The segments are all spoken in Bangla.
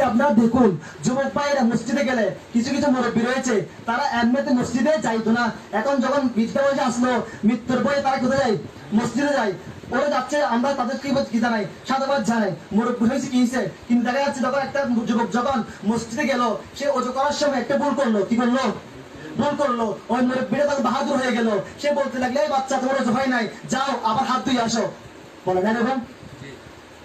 আপনারা দেখুন যুবক ভাইয়েরা মসজিদে গেলে কিছু কিছু মুরব্বী রয়েছে তারা এমনিতে মসজিদে যাইতো না, এখন যখন বৃদ্ধা বয়সে আসলো মৃত্যুর ভয়ে তারা কোথায় যায়? মসজিদে যায়। ওরা যাচ্ছে, আমরা তাদের কি জানাই? সাধুবাদ জানাই, মুরব্বী হয়েছে কি হয়েছে। কিন্তু দেখা যাচ্ছে যখন একটা যুবক যখন মসজিদে গেল, সে অজু করার সময় একটা ভুল করলো। কি করলো? ভুল করলো। ওই মুরব্বীরা তখন বাহাদুর হয়ে গেল, সে বলতে লাগলে এই বাচ্চা তোমার অজু হয় নাই, যাও আবার হাত ধুয়ে আসো। বলে না এরকম?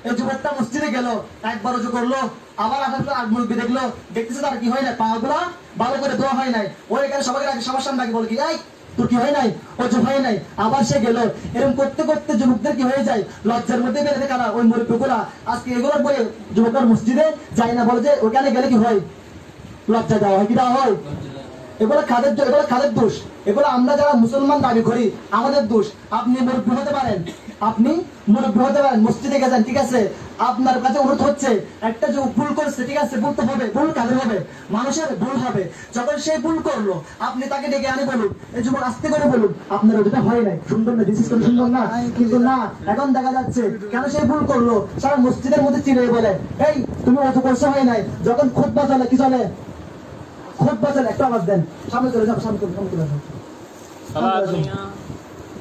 এই যুবকটা মসজিদে গেল, একবার অজু করলো, আবার আসার পর মুরব্বী দেখলো, দেখতেছে তার কি হয় না, পা গুলা ভালো করে ধোয়া হয় নাই। ওই এখানে সবাই সবার সামনে আগে বলে কি, এই তোর কি হয় নাই? অজু হয় নাই। আবার সে গেল। এরকম করতে করতে যুবকদের কি হয়ে যায়? লজ্জার মধ্যে বেড়ে কারা? ওই মুরব্বীগুলা আজকে এগুলোর বলে যুবকের মসজিদে যায় না, বলে যে ওখানে গেলে কি হয়? লজ্জা দেওয়া হয়। কি দেওয়া হয়? এগুলো খাদের দোষ। এগুলো আমরা যারা মুসলমান দাবি করি আমাদের দোষ। আপনি মুরব্বী হতে পারেন, আপনি মুরব্বী হতে পারেন, মসজিদে গেছেন, ঠিক আছে, আপনার কাছে অনুরোধ হচ্ছে, একটা যে ভুল করছে, ঠিক আছে, ভুল তো হবে, ভুল কাদের হবে? মানুষের ভুল হবে। যখন সে ভুল করলো, আপনি তাকে ডেকে আনে বলুন, এই যুবক আস্তে করে বলুন, আপনার যেটা হয় নাই, সুন্দর না, বিশেষ করে সুন্দর না, কিন্তু না, এখন দেখা যাচ্ছে কেন সে ভুল করলো, সারা মসজিদের মধ্যে চিনে বলে, এই তুমি অজু করছো হয় নাই। যখন খুতবা চলে, কি চলে? খুতবা চলে, একটা আওয়াজ দেন, সামনে চলে যাও, সামনে চলে আসো,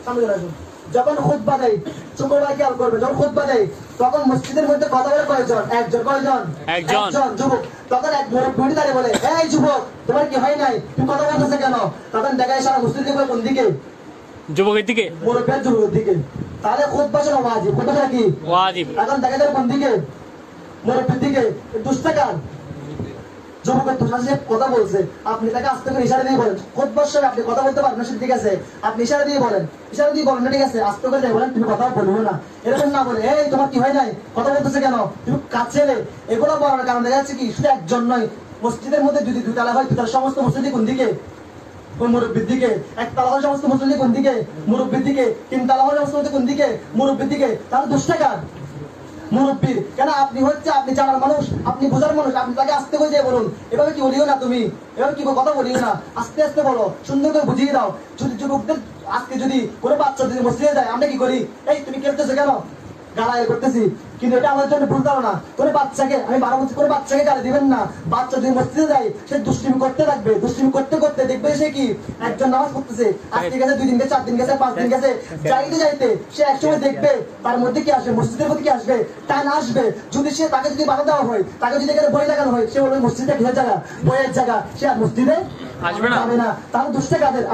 সামনে চলে আসো। যখন খুতবা দেয়, চুমরা খেয়াল করবে, যখন খুতবা দেয় তখন মসজিদের মধ্যে কথা বলে কয়জন? একজন। কয়জন? একজন যুবক। তখন এক মুরব্বী দাঁড়িয়ে বলে, এই যুবক তোমার কি হয় নাই, তুমি কথা বলতেছে কেন? তখন দেখায় সারা মসজিদ দিকে কোন দিকে? যুবকের দিকে, মুরব্বীর যুবকের দিকে। তাহলে খুতবা শোনা ওয়াজিব, খুতবা কি ওয়াজিব। এখন দেখা যায় কোন দিকে? মুরব্বীর দিকে। দুষ্টাকার যুবকের কথা বলছে, আপনি তাকে আস্তে করে ইশারা দিয়ে বলেন, খুতবার সময় আপনি কথা বলতে পারবেন না, ঠিক আছে, আপনি ইশারা দিয়ে বলেন, না, ঠিক আছে, আস্তে করে যাই বলেন, তুমি কথা বলবো না, এরকম না বলে, এই তোমার কি হয় নাই, কথা বলতেছে কেন, তুমি কাছে এলে। এগুলো বলার কারণ দেখা যাচ্ছে কি, শুধু একজন নয়, মসজিদের মধ্যে যদি দুতলা হয়, দুতলা সমস্ত মসজিদে কোন দিকে? মুরব্বীর দিকে। একতলা হয় সমস্ত মসজিদে কোন দিকে? মুরব্বীর দিকে। তিনতলা হয় সমস্ত কোন দিকে? মুরব্বীর দিকে। তাহলে দুষ্টাকার মুরব্বীর। কেন? আপনি হচ্ছে, আপনি জানার মানুষ, আপনি বোঝার মানুষ, আপনি তাকে আস্তে করে দিয়ে বলুন, এভাবে কি বলিও না, তুমি এভাবে কি কথা বলিও না, আস্তে আস্তে বলো, সুন্দর করে বুঝিয়ে দাও। যদি যুবকদের আজকে যদি কোনো বাচ্চা যদি মসজিদে যায়, আমরা কি করি? এই তুমি খেলতেছো কেন, গালায় করতেছি, কিন্তু এটা আমাদের জন্য ভুল ধারণা। কোনো বাচ্চাকে, আমি 12 বছর, কোনো বাচ্চাকে গালি দিবেন না। বাচ্চা যদি মসজিদে যায়, সে দুষ্টিমি করতে থাকবে, দুষ্টিমি করতে করতে দেখবে সে কি একজন নামাজ পড়তেছে, আজকে গেছে, 2 দিন গেছে, 4 দিন গেছে, 5 দিন গেছে, যাইতে যাইতে সে একসময় দেখবে তার মধ্যে কি আসবে, মসজিদের মধ্যে কি আসবে, টান আসবে। যদি সে তাকে যদি বাধা দেওয়া হয়, তাকে যদি এখানে বই লাগানো হয়, সে বলবে মসজিদে কিসের জায়গা, বইয়ের জায়গা, সে আর মসজিদে আসবে না। তাহলে দুষ্টা কাদের?